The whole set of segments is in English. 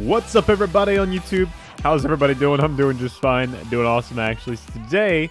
What's up, everybody on YouTube? How's everybody doing? I'm doing just fine. Doing awesome, actually. So today,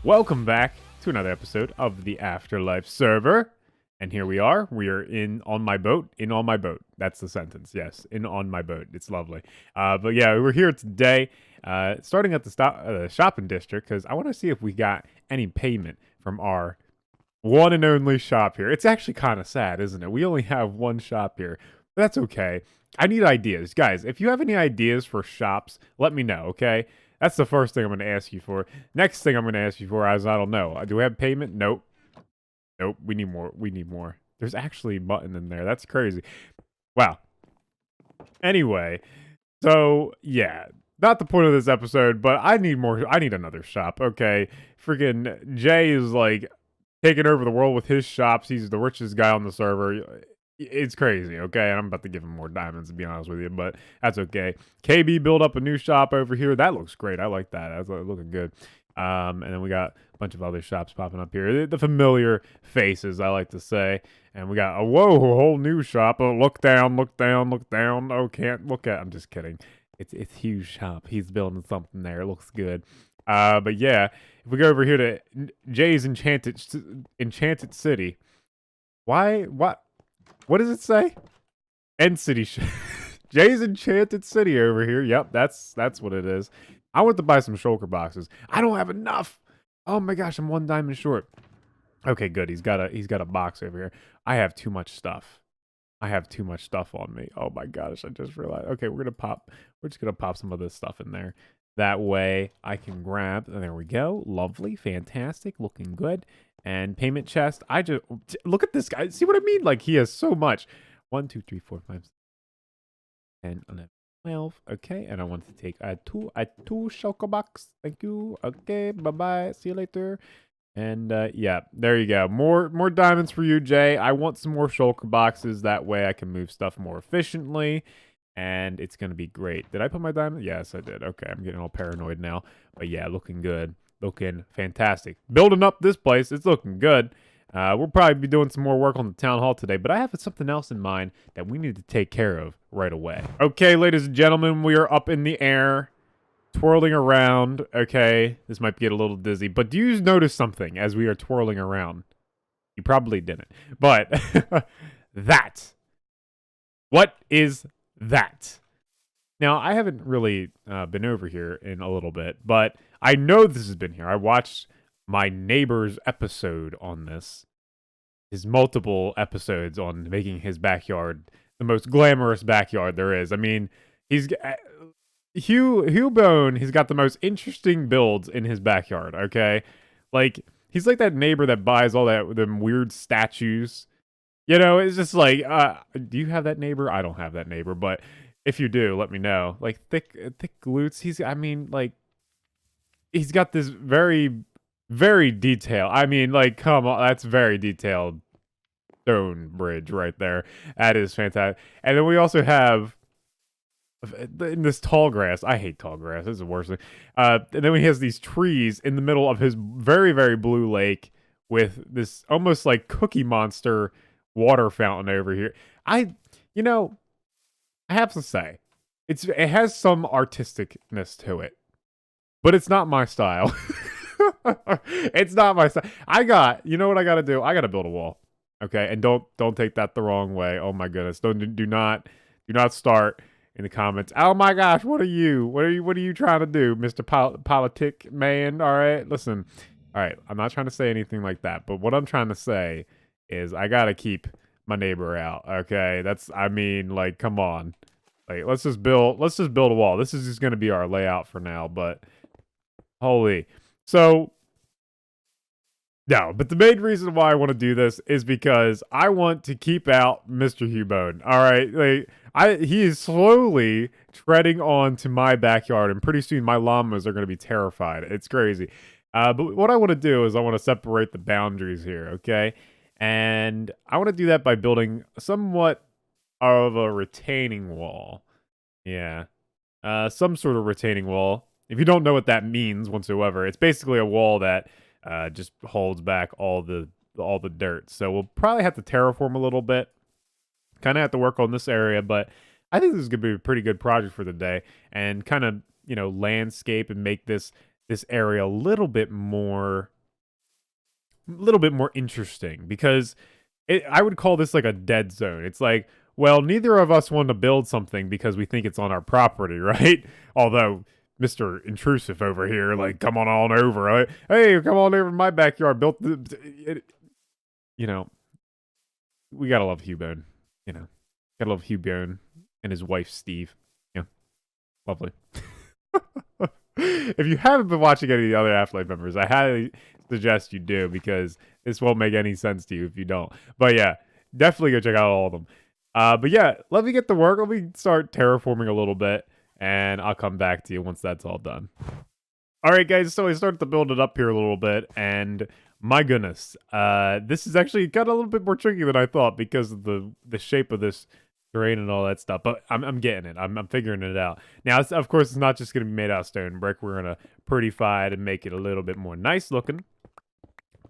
welcome back to another episode of the AfterLife server. And here we are. We are on my boat. That's the sentence. Yes, on my boat. It's lovely. But yeah, we're here today, starting at the shopping district, because I want to see if we got any payment from our one and only shop here. It's actually kind of sad, isn't it? We only have one shop here. But that's okay. I need ideas. Guys, if you have any ideas for shops, let me know, okay? That's the first thing I'm going to ask you for. Next thing I'm going to ask you for is, I don't know. Do we have payment? Nope. Nope. We need more. We need more. There's actually a button in there. That's crazy. Wow. Anyway, so, yeah. Not the point of this episode, but I need more. I need another shop, okay? Freaking Jay is, like, taking over the world with his shops. He's the richest guy on the server. It's crazy, okay? I'm about to give him more diamonds, to be honest with you, but that's okay. KB built up a new shop over here. That looks great. I like that. That's looking good. And then we got a bunch of other shops popping up here. The familiar faces, I like to say. And we got a whole new shop. Oh, look down, look down, look down. Oh, can't look at. I'm just kidding. It's a huge shop. He's building something there. It looks good. But yeah, if we go over here to Jay's Enchanted City. What does it say? End City. Jay's Enchanted City over here. Yep, that's what it is. I want to buy some shulker boxes. I don't have enough. Oh my gosh, I'm one diamond short. Okay, good. He's got a box over here. I have too much stuff. I have too much stuff on me. Oh my gosh, I just realized. Okay, we're just gonna pop some of this stuff in there. That way I can grab. There we go. Lovely, fantastic, looking good. And payment chest. I just look at this guy. See what I mean? Like, he has so much. 1, 2, 3, 4, 5, 6, 10, 11, 12. Okay, and I want to take a two shulker box. Thank you. Okay, bye bye. See you later. And yeah, there you go. More diamonds for you, Jay. I want some more shulker boxes. That way I can move stuff more efficiently. And it's gonna be great. Did I put my diamond? Yes, I did. Okay, I'm getting all paranoid now. But yeah, looking good. Looking fantastic. Building up this place. It's looking good. We'll probably be doing some more work on the town hall today, but I have something else in mind that we need to take care of right away. Okay, ladies and gentlemen, we are up in the air, twirling around. Okay, this might get a little dizzy, but do you notice something as we are twirling around? You probably didn't, but that. What is that? Now, I haven't really been over here in a little bit, but I know this has been here. I watched my neighbor's episode on this. His multiple episodes on making his backyard the most glamorous backyard there is. I mean, he's Hugh Bone, he's got the most interesting builds in his backyard, okay? Like, he's like that neighbor that buys all them weird statues. You know, it's just like, do you have that neighbor? I don't have that neighbor, but if you do, let me know. Like, thick glutes. He's got this very, very detailed. I mean, like, come on, that's very detailed stone bridge right there. That is fantastic. And then we also have in this tall grass. I hate tall grass. This is the worst thing. And then he has these trees in the middle of his very, very blue lake with this almost like Cookie Monster water fountain over here. I have to say, it has some artisticness to it, but it's not my style. It's not my style. You know what I gotta do? I gotta build a wall. Okay, and don't take that the wrong way. Oh my goodness, do not start in the comments. Oh my gosh, what are you trying to do, Mr. Politic Man? All right, listen. All right, I'm not trying to say anything like that, but what I'm trying to say is I gotta keep my neighbor out. Okay, like, come on. Like, let's just build a wall. This is just gonna be our layout for now, but holy. So no, but the main reason why I want to do this is because I want to keep out Mr. Hubone. All right, like he is slowly treading on to my backyard, and pretty soon my llamas are going to be terrified. It's crazy. But what I want to do is I want to separate the boundaries here, okay? And I want to do that by building somewhat of a retaining wall. Yeah, some sort of retaining wall. If you don't know what that means whatsoever, it's basically a wall that just holds back all the dirt. So we'll probably have to terraform a little bit. Kind of have to work on this area, but I think this is going to be a pretty good project for the day, and kind of, landscape and make this area a little bit more interesting, because I would call this like a dead zone. It's like, well, neither of us want to build something because we think it's on our property, right? Although Mr. Intrusive over here, like, come on over. Right? Hey, come on over to my backyard. You know, we gotta love Hubone. Gotta love Hubone and his wife Steve. Yeah, lovely. If you haven't been watching any of the other AfterLife members, I highly suggest you do, because this won't make any sense to you if you don't. But yeah, definitely go check out all of them. But yeah, let me get to work. Let me start terraforming a little bit, and I'll come back to you once that's all done. All right, guys, so I started to build it up here a little bit, and my goodness, this is actually got a little bit more tricky than I thought because of the shape of this terrain and all that stuff. But I'm getting it. I'm figuring it out. Now, of course, it's not just going to be made out of stone brick. We're going to prettify it and make it a little bit more nice looking.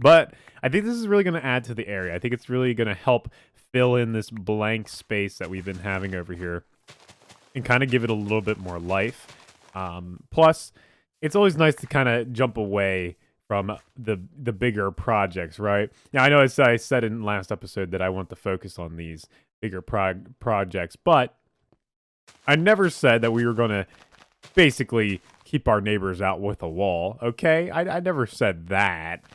But I think this is really going to add to the area. I think it's really going to help fill in this blank space that we've been having over here and kind of give it a little bit more life. Plus, it's always nice to kind of jump away from the bigger projects, right? Now, I know as I said in last episode that I want to focus on these bigger projects, but I never said that we were going to basically keep our neighbors out with a wall, okay? I never said that.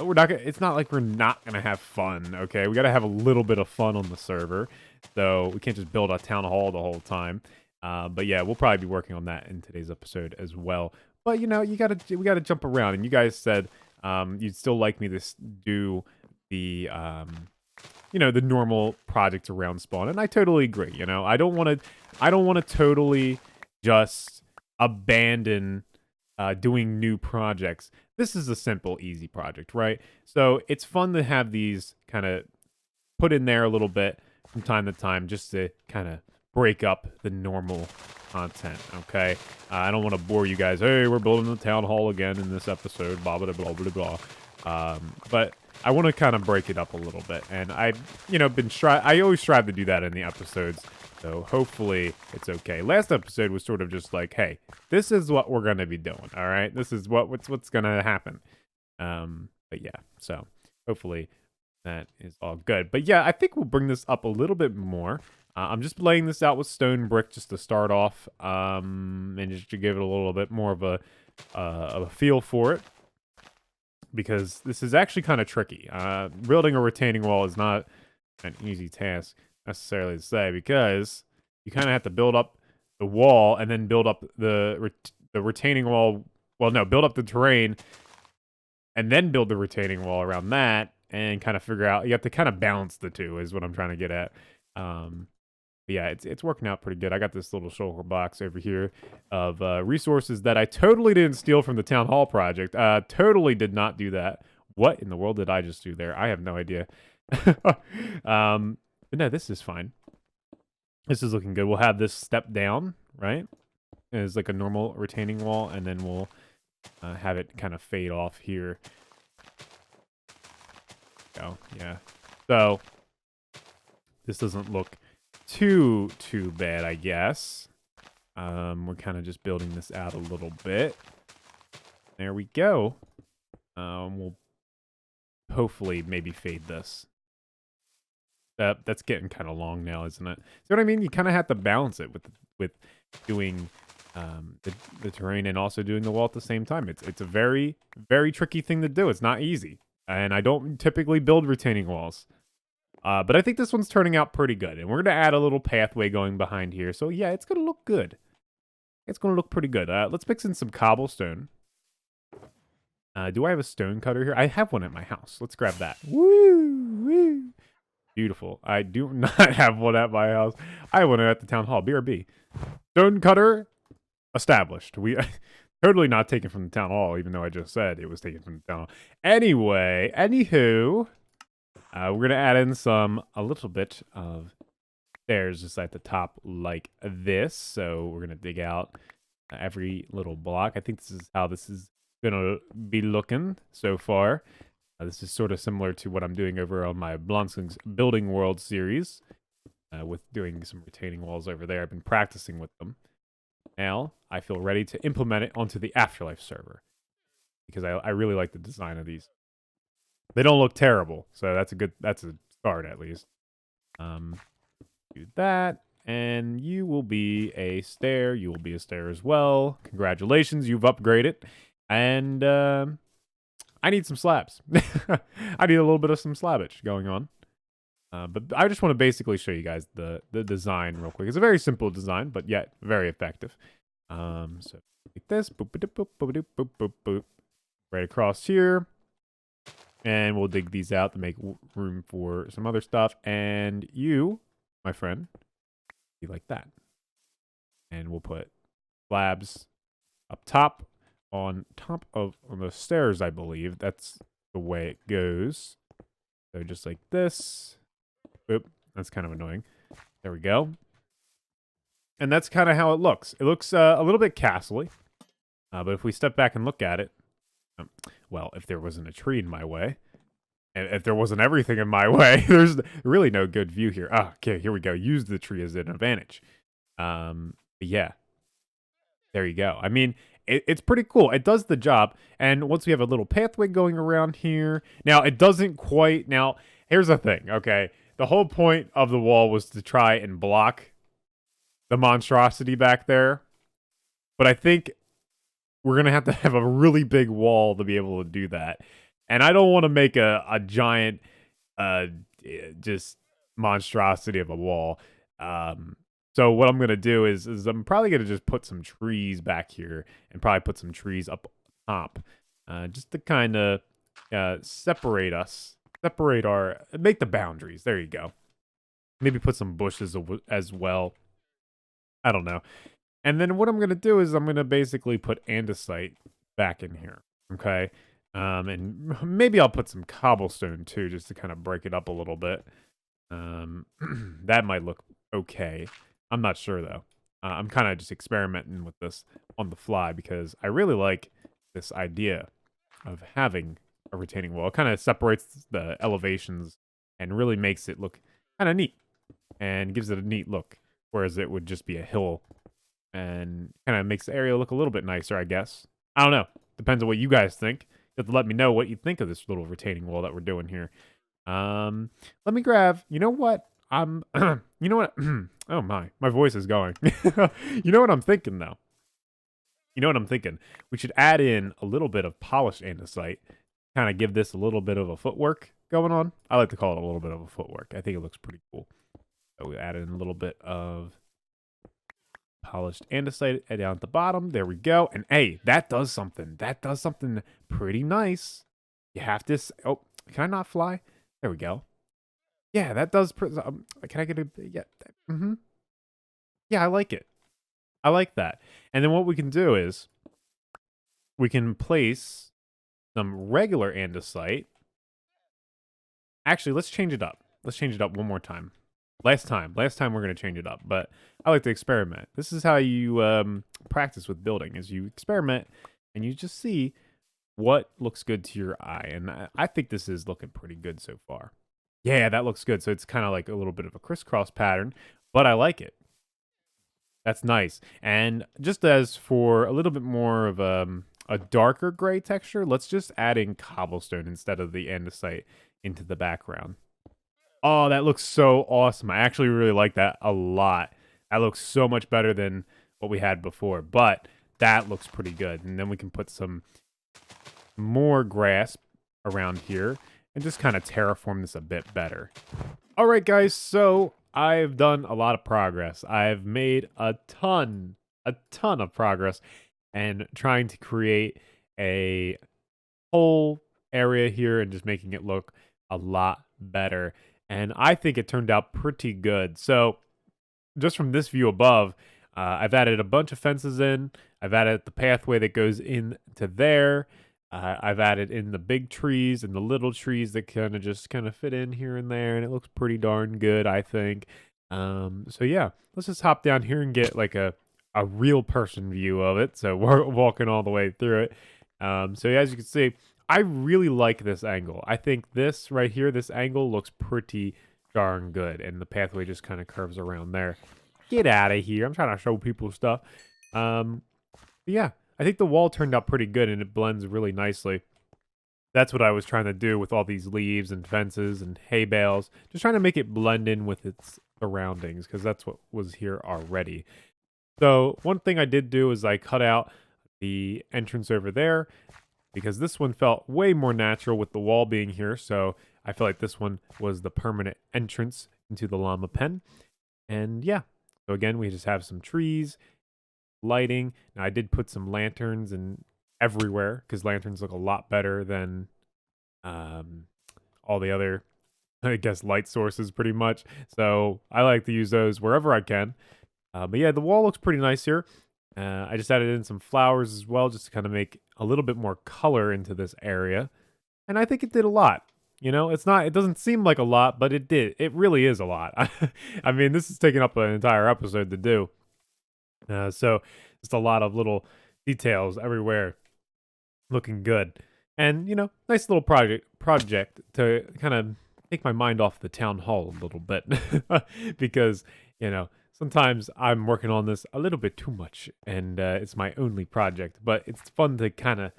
We're not gonna, it's not like we're not gonna have fun, okay? We gotta have a little bit of fun on the server, so we can't just build a town hall the whole time. But yeah, we'll probably be working on that in today's episode as well. But we gotta jump around, and you guys said you'd still like me to do the the normal projects around spawn, and I totally agree. I don't want to totally just abandon doing new projects. This is a simple, easy project, right? So it's fun to have these kind of put in there a little bit from time to time, just to kind of break up the normal content, okay? I don't want to bore you guys. Hey, we're building the town hall again in this episode, blah, blah, blah, blah, blah. But I want to kind of break it up a little bit. And I've, I always strive to do that in the episodes. So hopefully it's okay. Last episode was sort of just like, hey, this is what we're going to be doing, all right? This is what's going to happen. But yeah, so hopefully that is all good. But yeah, I think we'll bring this up a little bit more. I'm just laying this out with stone brick just to start off, and just to give it a little bit more of a feel for it, because this is actually kind of tricky. Building a retaining wall is not an easy task necessarily to say, because you kind of have to build up the wall and then build up the retaining wall. Well, no, build up the terrain and then build the retaining wall around that, and kind of figure out, you have to kind of balance the two is what I'm trying to get at. But yeah, it's working out pretty good. I got this little shulker box over here of resources that I totally didn't steal from the town hall project. Totally did not do that. What in the world did I just do there? I have no idea. But no, this is fine. This is looking good. We'll have this step down, right? As like a normal retaining wall, and then we'll have it kind of fade off here. Oh, yeah. So this doesn't look too bad, I guess. We're kind of just building this out a little bit. There we go. We'll hopefully maybe fade this. That's getting kind of long now, isn't it? See what I mean? You kind of have to balance it with doing the terrain and also doing the wall at the same time. It's a very, very tricky thing to do. It's not easy. And I don't typically build retaining walls. But I think this one's turning out pretty good. And we're going to add a little pathway going behind here. So yeah, it's going to look good. It's going to look pretty good. Let's mix in some cobblestone. Do I have a stone cutter here? I have one at my house. Let's grab that. Woo! Woo! Beautiful. I do not have one at my house. I have one at the town hall. BRB. Stone cutter established. We totally not taken from the town hall, even though I just said it was taken from the town hall. Anyway, anywho, we're going to add in a little bit of stairs just at the top like this. So we're going to dig out every little block. I think this is how this is going to be looking so far. This is sort of similar to what I'm doing over on my Blonson's Building World series. with doing some retaining walls over there. I've been practicing with them. Now, I feel ready to implement it onto the AfterLife server because I really like the design of these. They don't look terrible, so that's a start at least. Do that, and you will be a stair. You will be a stair as well. Congratulations, you've upgraded. And I need some slabs. I need a little bit of some slabbage going on. But I just want to basically show you guys the design real quick. It's a very simple design, but yet very effective. So like this, boop, boop, boop, boop, boop, boop, boop, boop, right across here. And we'll dig these out to make room for some other stuff. And you, my friend, be like that. And we'll put slabs up top on the stairs, I believe. That's the way it goes. So just like this. Oop, that's kind of annoying. There we go. And that's kind of how it looks. It looks a little bit castle-y. But if we step back and look at it, well, if there wasn't a tree in my way, and if there wasn't everything in my way, there's really no good view here. Ah, okay, here we go. Use the tree as an advantage. Yeah. There you go. I mean, it's pretty cool. It does the job. And once we have a little pathway going around here, now it doesn't quite. Now, here's the thing, okay? The whole point of the wall was to try and block the monstrosity back there. But I think we're going to have a really big wall to be able to do that. And I don't want to make a giant, just monstrosity of a wall. So what I'm going to do is I'm probably going to just put some trees back here and probably put some trees up top. Just to kind of separate make the boundaries. There you go. Maybe put some bushes as well. I don't know. And then what I'm going to do is I'm going to basically put andesite back in here, okay? And maybe I'll put some cobblestone too, just to kind of break it up a little bit. That might look okay. I'm not sure, though. I'm kind of just experimenting with this on the fly because I really like this idea of having a retaining wall. It kind of separates the elevations and really makes it look kind of neat and gives it a neat look, whereas it would just be a hill. And kind of makes the area look a little bit nicer, I guess. I don't know. Depends on what you guys think. You have to let me know what you think of this little retaining wall that we're doing here. Let me grab. You know what? You know what? Oh my voice is going. You know what I'm thinking though. You know what I'm thinking. We should add in a little bit of polished andesite. Kind of give this a little bit of a footwork going on. I like to call it a little bit of a footwork. I think it looks pretty cool. So we add in a little bit of polished andesite down at the bottom. There we go. And hey, that does something. That does something pretty nice. You have to. Oh, can I not fly? There we go. Yeah, that does. Can I get a? Yeah. Yeah, I like it. I like that. And then what we can do is we can place some regular andesite. Actually, let's change it up. Let's change it up one more time. Last time we're going to change it up, but I like to experiment. This is how you practice with building, is you experiment and you just see what looks good to your eye. And I think this is looking pretty good so far. Yeah, that looks good. So it's kind of like a little bit of a crisscross pattern, but I like it. That's nice. And just as for a little bit more of a darker gray texture, let's just add in cobblestone instead of the andesite into the background. Oh, that looks so awesome. I actually really like that a lot. That looks so much better than what we had before, but that looks pretty good. And then we can put some more grass around here and just kind of terraform this a bit better. All right, guys, so I've done a lot of progress. I've made a ton of progress and trying to create a whole area here and just making it look a lot better. And I think it turned out pretty good. So just from this view above, I've added a bunch of fences in. I've added the pathway that goes into there. I've added in the big trees and the little trees that kind of fit in here and there. And it looks pretty darn good, I think. So yeah, let's just hop down here and get like a real person view of it. So we're walking all the way through it. So as you can see, I really like this angle. I think this right here, this angle looks pretty darn good. And the pathway just kind of curves around there. Get out of here. I'm trying to show people stuff. Yeah, I think the wall turned out pretty good and it blends really nicely. That's what I was trying to do with all these leaves and fences and hay bales. Just trying to make it blend in with its surroundings because that's what was here already. So one thing I did do is I cut out the entrance over there because this one felt way more natural with the wall being here. So I feel like this one was the permanent entrance into the llama pen. And yeah, so again, we just have some trees, lighting. Now I did put some lanterns and everywhere because lanterns look a lot better than all the other, I guess, light sources pretty much. So I like to use those wherever I can. But yeah, the wall looks pretty nice here. I just added in some flowers as well just to kind of make a little bit more color into this area. And I think it did a lot. You know, it doesn't seem like a lot, but it did. It really is a lot. I mean, this is taking up an entire episode to do. So just a lot of little details everywhere looking good. And, you know, nice little project to kind of take my mind off the town hall a little bit. Because, you know, sometimes I'm working on this a little bit too much and it's my only project. But it's fun to kind of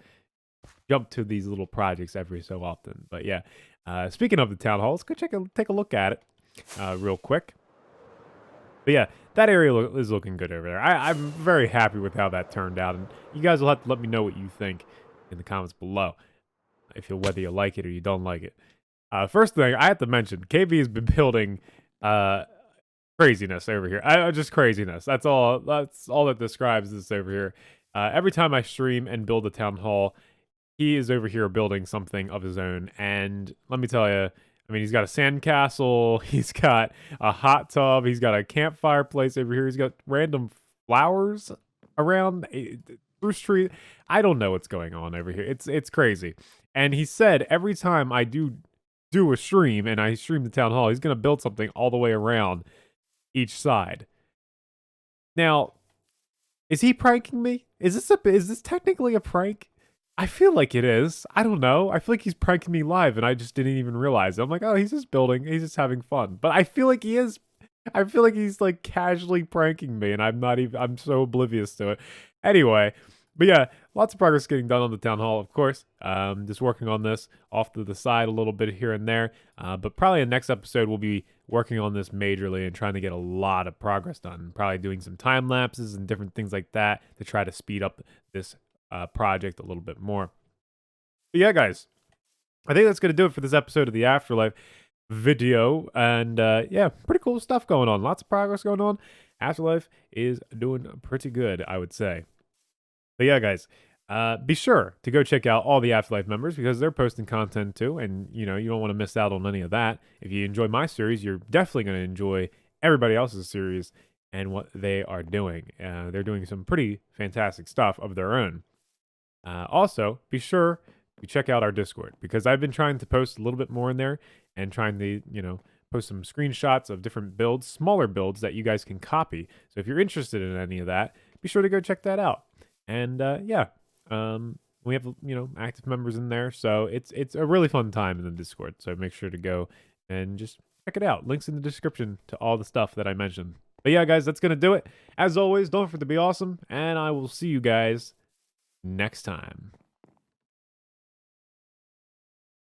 jump to these little projects every so often. But yeah, speaking of the town hall, let's go take a look at it real quick. But yeah, that area is looking good over there. I'm very happy with how that turned out, and you guys will have to let me know what you think in the comments below, whether you like it or you don't like it. First thing I have to mention, KB has been building craziness over here. Just craziness. That's all that describes this over here. Every time I stream and build a town hall, he is over here building something of his own, and let me tell you, I mean, he's got a sandcastle, he's got a hot tub, he's got a campfire place over here, he's got random flowers around, spruce tree. I don't know what's going on over here. It's crazy. And he said every time I do a stream and I stream the town hall, he's going to build something all the way around each side. Now, is he pranking me? Is this technically a prank? I feel like it is. I don't know. I feel like he's pranking me live and I just didn't even realize it. I'm like, oh, he's just building. He's just having fun. But I feel like he is. I feel like he's like casually pranking me and I'm so oblivious to it. Anyway, but yeah, lots of progress getting done on the town hall, of course. Just working on this off to the side a little bit here and there. But probably in the next episode, we'll be working on this majorly and trying to get a lot of progress done. Probably doing some time lapses and different things like that to try to speed up this project a little bit more. But yeah, guys, I think that's going to do it for this episode of the Afterlife video. And yeah, pretty cool stuff going on. Lots of progress going on. Afterlife is doing pretty good, I would say. But yeah, guys, be sure to go check out all the Afterlife members because they're posting content too. And, you know, you don't want to miss out on any of that. If you enjoy my series, you're definitely going to enjoy everybody else's series and what they are doing. They're doing some pretty fantastic stuff of their own. Also, be sure to check out our Discord because I've been trying to post a little bit more in there and trying to, you know, post some screenshots of different builds, smaller builds that you guys can copy. So if you're interested in any of that, be sure to go check that out. And yeah, we have, you know, active members in there. So it's a really fun time in the Discord. So make sure to go and just check it out. Links in the description to all the stuff that I mentioned. But yeah, guys, that's going to do it. As always, don't forget to be awesome. And I will see you guys next time.